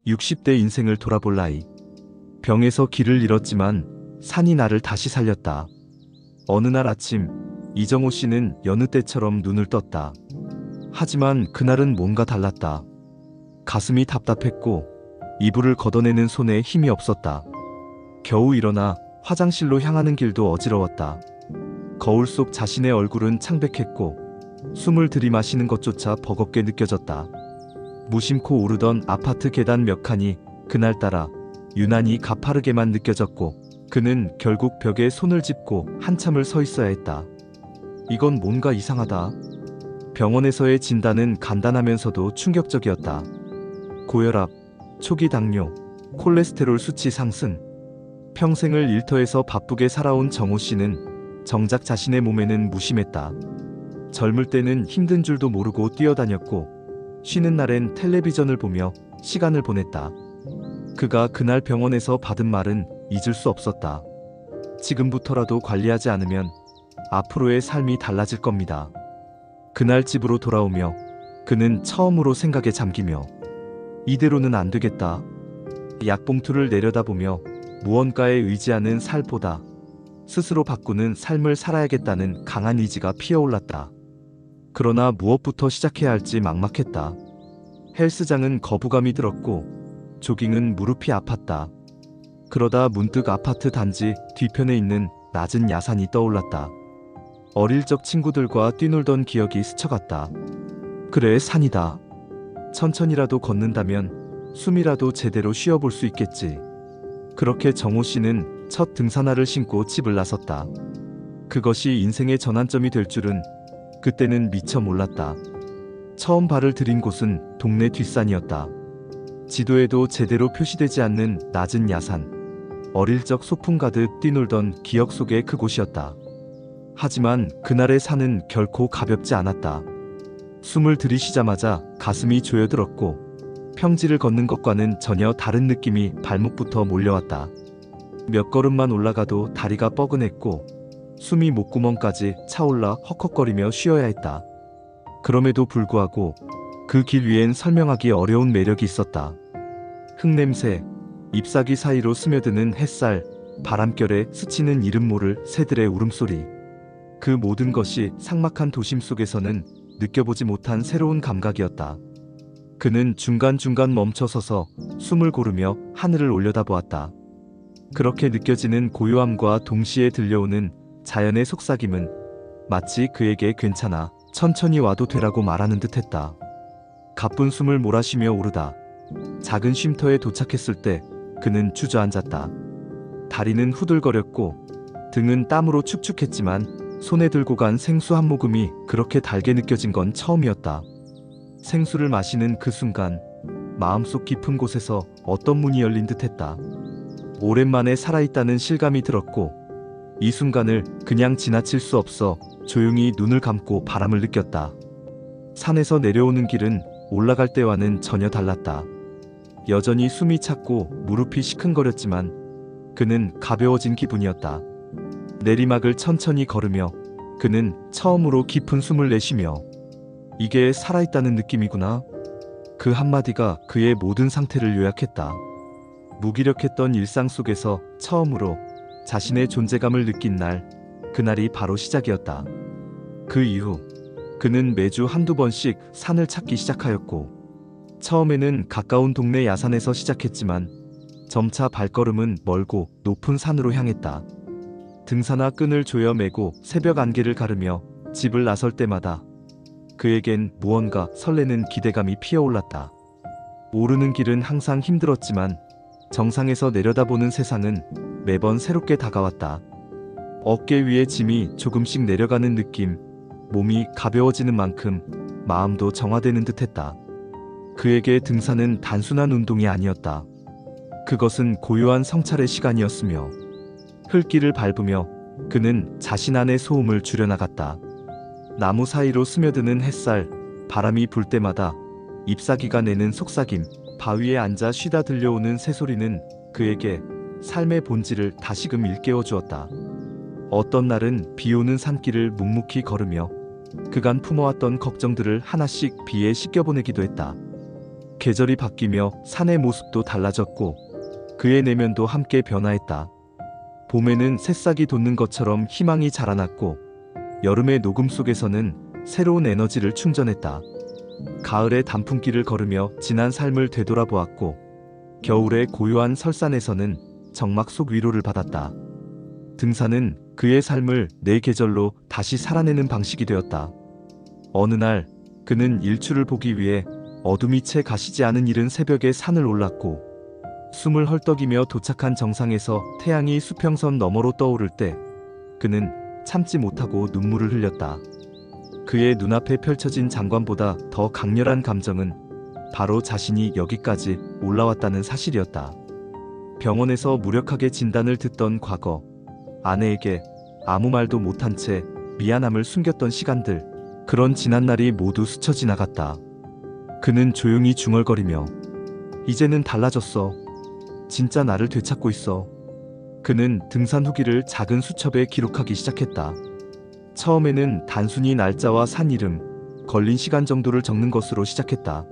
60대 인생을 돌아볼 나이. 병에서 길을 잃었지만 산이 나를 다시 살렸다. 어느 날 아침, 이정호 씨는 여느 때처럼 눈을 떴다. 하지만 그날은 뭔가 달랐다. 가슴이 답답했고 이불을 걷어내는 손에 힘이 없었다. 겨우 일어나 화장실로 향하는 길도 어지러웠다. 거울 속 자신의 얼굴은 창백했고 숨을 들이마시는 것조차 버겁게 느껴졌다. 무심코 오르던 아파트 계단 몇 칸이 그날따라 유난히 가파르게만 느껴졌고 그는 결국 벽에 손을 짚고 한참을 서 있어야 했다. 이건 뭔가 이상하다. 병원에서의 진단은 간단하면서도 충격적이었다. 고혈압, 초기 당뇨, 콜레스테롤 수치 상승. 평생을 일터에서 바쁘게 살아온 정호 씨는 정작 자신의 몸에는 무심했다. 젊을 때는 힘든 줄도 모르고 뛰어다녔고 쉬는 날엔 텔레비전을 보며 시간을 보냈다. 그가 그날 병원에서 받은 말은 잊을 수 없었다. 지금부터라도 관리하지 않으면 앞으로의 삶이 달라질 겁니다. 그날 집으로 돌아오며 그는 처음으로 생각에 잠기며 이대로는 안 되겠다. 약봉투를 내려다보며 무언가에 의지하는 살보다 스스로 바꾸는 삶을 살아야겠다는 강한 의지가 피어올랐다. 그러나 무엇부터 시작해야 할지 막막했다. 헬스장은 거부감이 들었고 조깅은 무릎이 아팠다. 그러다 문득 아파트 단지 뒤편에 있는 낮은 야산이 떠올랐다. 어릴 적 친구들과 뛰놀던 기억이 스쳐갔다. 그래, 산이다. 천천히라도 걷는다면 숨이라도 제대로 쉬어볼 수 있겠지. 그렇게 정호 씨는 첫 등산화를 신고 집을 나섰다. 그것이 인생의 전환점이 될 줄은 그때는 미처 몰랐다. 처음 발을 들인 곳은 동네 뒷산이었다. 지도에도 제대로 표시되지 않는 낮은 야산. 어릴 적 소풍 가듯 뛰놀던 기억 속의 그곳이었다. 하지만 그날의 산은 결코 가볍지 않았다. 숨을 들이쉬자마자 가슴이 조여들었고 평지를 걷는 것과는 전혀 다른 느낌이 발목부터 몰려왔다. 몇 걸음만 올라가도 다리가 뻐근했고 숨이 목구멍까지 차올라 헉헉거리며 쉬어야 했다. 그럼에도 불구하고 그 길 위엔 설명하기 어려운 매력이 있었다. 흙냄새, 잎사귀 사이로 스며드는 햇살, 바람결에 스치는 이름 모를 새들의 울음소리. 그 모든 것이 삭막한 도심 속에서는 느껴보지 못한 새로운 감각이었다. 그는 중간중간 멈춰서서 숨을 고르며 하늘을 올려다보았다. 그렇게 느껴지는 고요함과 동시에 들려오는 자연의 속삭임은 마치 그에게 괜찮아, 천천히 와도 되라고 말하는 듯했다. 가쁜 숨을 몰아쉬며 오르다 작은 쉼터에 도착했을 때 그는 주저앉았다. 다리는 후들거렸고 등은 땀으로 축축했지만 손에 들고 간 생수 한 모금이 그렇게 달게 느껴진 건 처음이었다. 생수를 마시는 그 순간 마음속 깊은 곳에서 어떤 문이 열린 듯했다. 오랜만에 살아있다는 실감이 들었고 이 순간을 그냥 지나칠 수 없어 조용히 눈을 감고 바람을 느꼈다. 산에서 내려오는 길은 올라갈 때와는 전혀 달랐다. 여전히 숨이 찼고 무릎이 시큰거렸지만 그는 가벼워진 기분이었다. 내리막을 천천히 걸으며 그는 처음으로 깊은 숨을 내쉬며 이게 살아있다는 느낌이구나. 그 한마디가 그의 모든 상태를 요약했다. 무기력했던 일상 속에서 처음으로 자신의 존재감을 느낀 날, 그날이 바로 시작이었다. 그 이후 그는 매주 한두 번씩 산을 찾기 시작하였고 처음에는 가까운 동네 야산에서 시작했지만 점차 발걸음은 멀고 높은 산으로 향했다. 등산화 끈을 조여 매고 새벽 안개를 가르며 집을 나설 때마다 그에겐 무언가 설레는 기대감이 피어올랐다. 오르는 길은 항상 힘들었지만 정상에서 내려다보는 세상은 매번 새롭게 다가왔다. 어깨 위에 짐이 조금씩 내려가는 느낌, 몸이 가벼워지는 만큼 마음도 정화되는 듯했다. 그에게 등산은 단순한 운동이 아니었다. 그것은 고요한 성찰의 시간이었으며 흙길을 밟으며 그는 자신 안의 소음을 줄여나갔다. 나무 사이로 스며드는 햇살, 바람이 불 때마다 잎사귀가 내는 속삭임, 바위에 앉아 쉬다 들려오는 새소리는 그에게 삶의 본질을 다시금 일깨워 주었다. 어떤 날은 비 오는 산길을 묵묵히 걸으며 그간 품어왔던 걱정들을 하나씩 비에 씻겨보내기도 했다. 계절이 바뀌며 산의 모습도 달라졌고 그의 내면도 함께 변화했다. 봄에는 새싹이 돋는 것처럼 희망이 자라났고 여름의 녹음 속에서는 새로운 에너지를 충전했다. 가을의 단풍길을 걸으며 지난 삶을 되돌아보았고 겨울의 고요한 설산에서는 정막 속 위로를 받았다. 등산은 그의 삶을 네 계절로 다시 살아내는 방식이 되었다. 어느 날 그는 일출을 보기 위해 어둠이 채 가시지 않은 이른 새벽에 산을 올랐고 숨을 헐떡이며 도착한 정상에서 태양이 수평선 너머로 떠오를 때 그는 참지 못하고 눈물을 흘렸다. 그의 눈앞에 펼쳐진 장관보다 더 강렬한 감정은 바로 자신이 여기까지 올라왔다는 사실이었다. 병원에서 무력하게 진단을 듣던 과거, 아내에게 아무 말도 못한 채 미안함을 숨겼던 시간들, 그런 지난날이 모두 스쳐 지나갔다. 그는 조용히 중얼거리며 이제는 달라졌어. 진짜 나를 되찾고 있어. 그는 등산 후기를 작은 수첩에 기록하기 시작했다. 처음에는 단순히 날짜와 산 이름, 걸린 시간 정도를 적는 것으로 시작했다.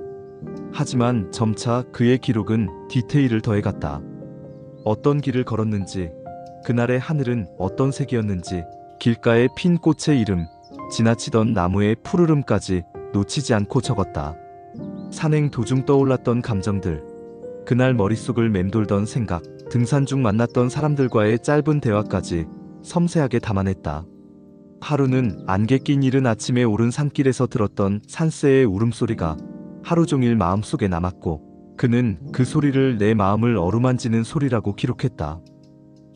하지만 점차 그의 기록은 디테일을 더해갔다. 어떤 길을 걸었는지, 그날의 하늘은 어떤 색이었는지, 길가에 핀 꽃의 이름, 지나치던 나무의 푸르름까지 놓치지 않고 적었다. 산행 도중 떠올랐던 감정들, 그날 머릿속을 맴돌던 생각, 등산 중 만났던 사람들과의 짧은 대화까지 섬세하게 담아냈다. 하루는 안개 낀 이른 아침에 오른 산길에서 들었던 산새의 울음소리가 하루 종일 마음속에 남았고 그는 그 소리를 내 마음을 어루만지는 소리라고 기록했다.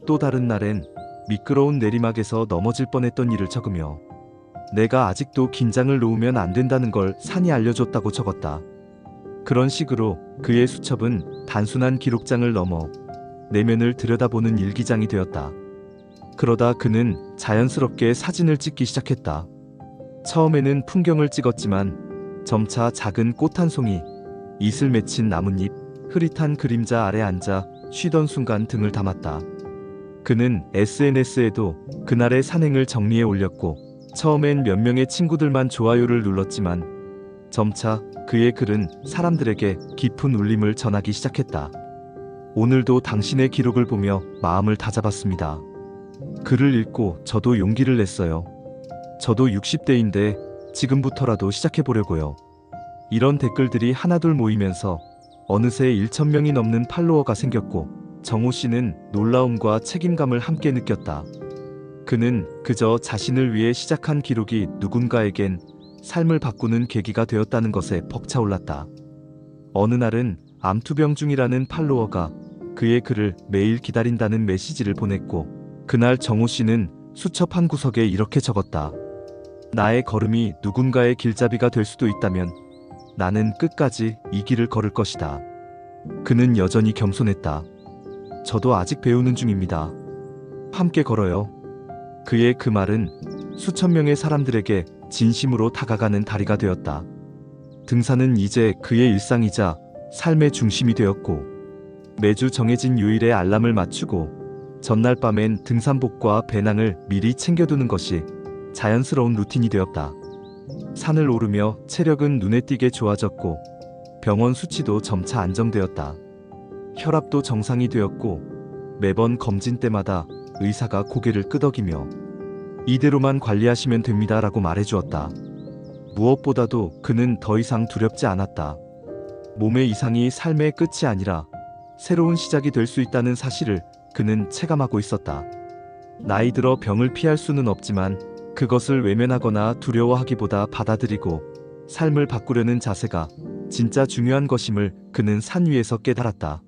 또 다른 날엔 미끄러운 내리막에서 넘어질 뻔했던 일을 적으며 내가 아직도 긴장을 놓으면 안 된다는 걸 산이 알려줬다고 적었다. 그런 식으로 그의 수첩은 단순한 기록장을 넘어 내면을 들여다보는 일기장이 되었다. 그러다 그는 자연스럽게 사진을 찍기 시작했다. 처음에는 풍경을 찍었지만 점차 작은 꽃 한 송이, 이슬 맺힌 나뭇잎, 흐릿한 그림자 아래 앉아 쉬던 순간 등을 담았다. 그는 SNS에도 그날의 산행을 정리해 올렸고 처음엔 몇 명의 친구들만 좋아요를 눌렀지만 점차 그의 글은 사람들에게 깊은 울림을 전하기 시작했다. 오늘도 당신의 기록을 보며 마음을 다잡았습니다. 글을 읽고 저도 용기를 냈어요. 저도 60대인데 지금부터라도 시작해보려고요. 이런 댓글들이 하나둘 모이면서 어느새 1,000명이 넘는 팔로워가 생겼고 정호 씨는 놀라움과 책임감을 함께 느꼈다. 그는 그저 자신을 위해 시작한 기록이 누군가에겐 삶을 바꾸는 계기가 되었다는 것에 벅차올랐다. 어느 날은 암투병 중이라는 팔로워가 그의 글을 매일 기다린다는 메시지를 보냈고 그날 정호 씨는 수첩 한 구석에 이렇게 적었다. 나의 걸음이 누군가의 길잡이가 될 수도 있다면 나는 끝까지 이 길을 걸을 것이다. 그는 여전히 겸손했다. 저도 아직 배우는 중입니다. 함께 걸어요. 그의 그 말은 수천 명의 사람들에게 진심으로 다가가는 다리가 되었다. 등산은 이제 그의 일상이자 삶의 중심이 되었고 매주 정해진 요일에 알람을 맞추고 전날 밤엔 등산복과 배낭을 미리 챙겨두는 것이 자연스러운 루틴이 되었다. 산을 오르며 체력은 눈에 띄게 좋아졌고 병원 수치도 점차 안정되었다. 혈압도 정상이 되었고 매번 검진 때마다 의사가 고개를 끄덕이며 이대로만 관리하시면 됩니다 라고 말해주었다. 무엇보다도 그는 더 이상 두렵지 않았다. 몸의 이상이 삶의 끝이 아니라 새로운 시작이 될 수 있다는 사실을 그는 체감하고 있었다. 나이 들어 병을 피할 수는 없지만 그것을 외면하거나 두려워하기보다 받아들이고 삶을 바꾸려는 자세가 진짜 중요한 것임을 그는 산 위에서 깨달았다.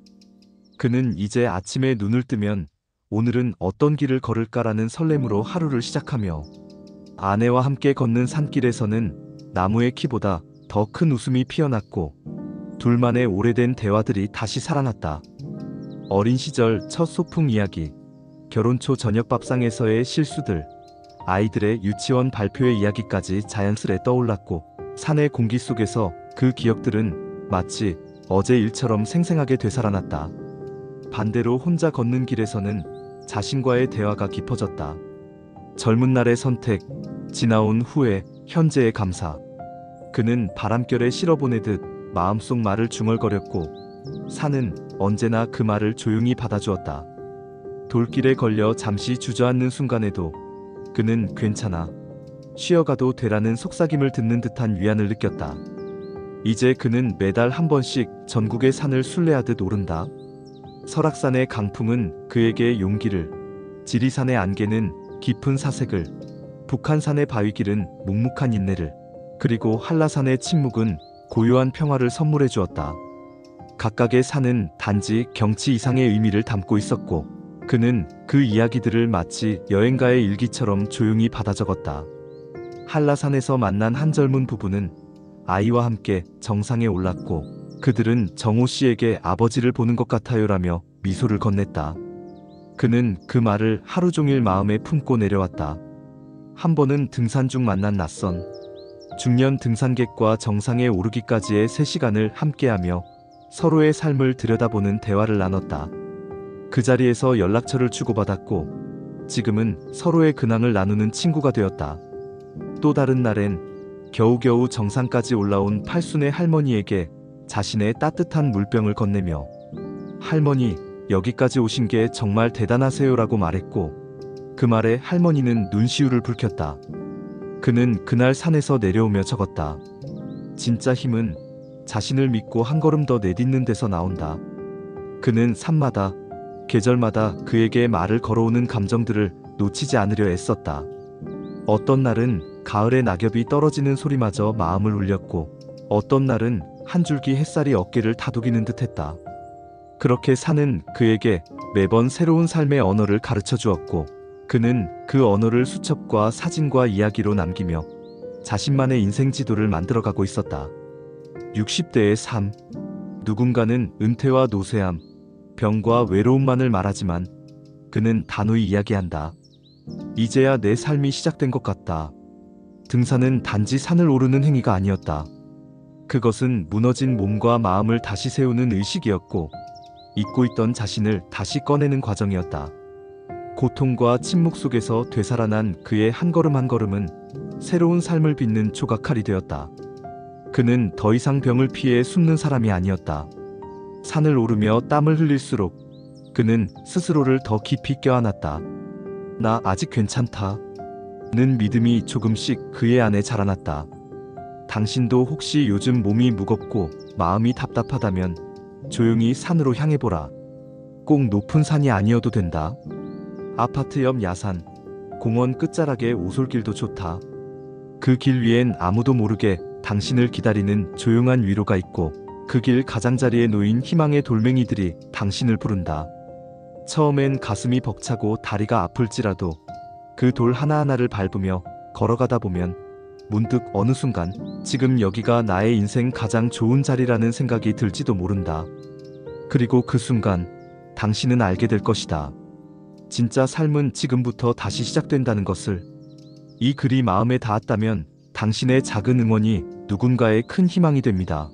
그는 이제 아침에 눈을 뜨면 오늘은 어떤 길을 걸을까라는 설렘으로 하루를 시작하며 아내와 함께 걷는 산길에서는 나무의 키보다 더 큰 웃음이 피어났고 둘만의 오래된 대화들이 다시 살아났다. 어린 시절 첫 소풍 이야기, 결혼 초 저녁 밥상에서의 실수들, 아이들의 유치원 발표의 이야기까지 자연스레 떠올랐고 산의 공기 속에서 그 기억들은 마치 어제 일처럼 생생하게 되살아났다. 반대로 혼자 걷는 길에서는 자신과의 대화가 깊어졌다. 젊은 날의 선택, 지나온 후에 현재의 감사. 그는 바람결에 실어보내듯 마음속 말을 중얼거렸고 산은 언제나 그 말을 조용히 받아주었다. 돌길에 걸려 잠시 주저앉는 순간에도 그는 괜찮아, 쉬어가도 되라는 속삭임을 듣는 듯한 위안을 느꼈다. 이제 그는 매달 한 번씩 전국의 산을 순례하듯 오른다. 설악산의 강풍은 그에게 용기를, 지리산의 안개는 깊은 사색을, 북한산의 바위길은 묵묵한 인내를, 그리고 한라산의 침묵은 고요한 평화를 선물해 주었다. 각각의 산은 단지 경치 이상의 의미를 담고 있었고 그는 그 이야기들을 마치 여행가의 일기처럼 조용히 받아 적었다. 한라산에서 만난 한 젊은 부부는 아이와 함께 정상에 올랐고 그들은 정호 씨에게 아버지를 보는 것 같아요라며 미소를 건넸다. 그는 그 말을 하루 종일 마음에 품고 내려왔다. 한 번은 등산 중 만난 낯선 중년 등산객과 정상에 오르기까지의 3시간을 함께하며 서로의 삶을 들여다보는 대화를 나눴다. 그 자리에서 연락처를 주고받았고 지금은 서로의 근황을 나누는 친구가 되었다. 또 다른 날엔 겨우겨우 정상까지 올라온 팔순의 할머니에게 자신의 따뜻한 물병을 건네며 할머니, 여기까지 오신 게 정말 대단하세요라고 말했고 그 말에 할머니는 눈시울을 붉혔다. 그는 그날 산에서 내려오며 적었다. 진짜 힘은 자신을 믿고 한 걸음 더 내딛는 데서 나온다. 그는 산마다, 계절마다 그에게 말을 걸어오는 감정들을 놓치지 않으려 애썼다. 어떤 날은 가을의 낙엽이 떨어지는 소리마저 마음을 울렸고 어떤 날은 한 줄기 햇살이 어깨를 다독이는 듯했다. 그렇게 산은 그에게 매번 새로운 삶의 언어를 가르쳐 주었고 그는 그 언어를 수첩과 사진과 이야기로 남기며 자신만의 인생 지도를 만들어가고 있었다. 60대의 삶. 누군가는 은퇴와 노쇠함, 병과 외로움만을 말하지만 그는 단호히 이야기한다. 이제야 내 삶이 시작된 것 같다. 등산은 단지 산을 오르는 행위가 아니었다. 그것은 무너진 몸과 마음을 다시 세우는 의식이었고 잊고 있던 자신을 다시 꺼내는 과정이었다. 고통과 침묵 속에서 되살아난 그의 한 걸음 한 걸음은 새로운 삶을 빚는 조각칼이 되었다. 그는 더 이상 병을 피해 숨는 사람이 아니었다. 산을 오르며 땀을 흘릴수록 그는 스스로를 더 깊이 껴안았다. 나 아직 괜찮다. 는 믿음이 조금씩 그의 안에 자라났다. 당신도 혹시 요즘 몸이 무겁고 마음이 답답하다면 조용히 산으로 향해보라. 꼭 높은 산이 아니어도 된다. 아파트 옆 야산, 공원 끝자락의 오솔길도 좋다. 그 길 위엔 아무도 모르게 당신을 기다리는 조용한 위로가 있고 그 길 가장자리에 놓인 희망의 돌멩이들이 당신을 부른다. 처음엔 가슴이 벅차고 다리가 아플지라도 그 돌 하나하나를 밟으며 걸어가다 보면 문득 어느 순간 지금 여기가 나의 인생 가장 좋은 자리라는 생각이 들지도 모른다. 그리고 그 순간 당신은 알게 될 것이다. 진짜 삶은 지금부터 다시 시작된다는 것을. 이 글이 마음에 닿았다면 당신의 작은 응원이 누군가의 큰 희망이 됩니다.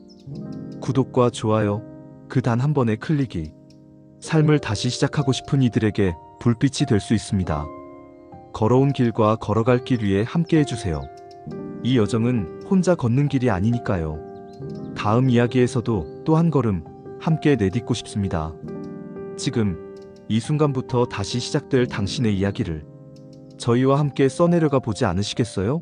구독과 좋아요, 그 단 한 번의 클릭이 삶을 다시 시작하고 싶은 이들에게 불빛이 될 수 있습니다. 걸어온 길과 걸어갈 길 위에 함께 해주세요. 이 여정은 혼자 걷는 길이 아니니까요. 다음 이야기에서도 또 한 걸음 함께 내딛고 싶습니다. 지금 이 순간부터 다시 시작될 당신의 이야기를 저희와 함께 써내려가 보지 않으시겠어요?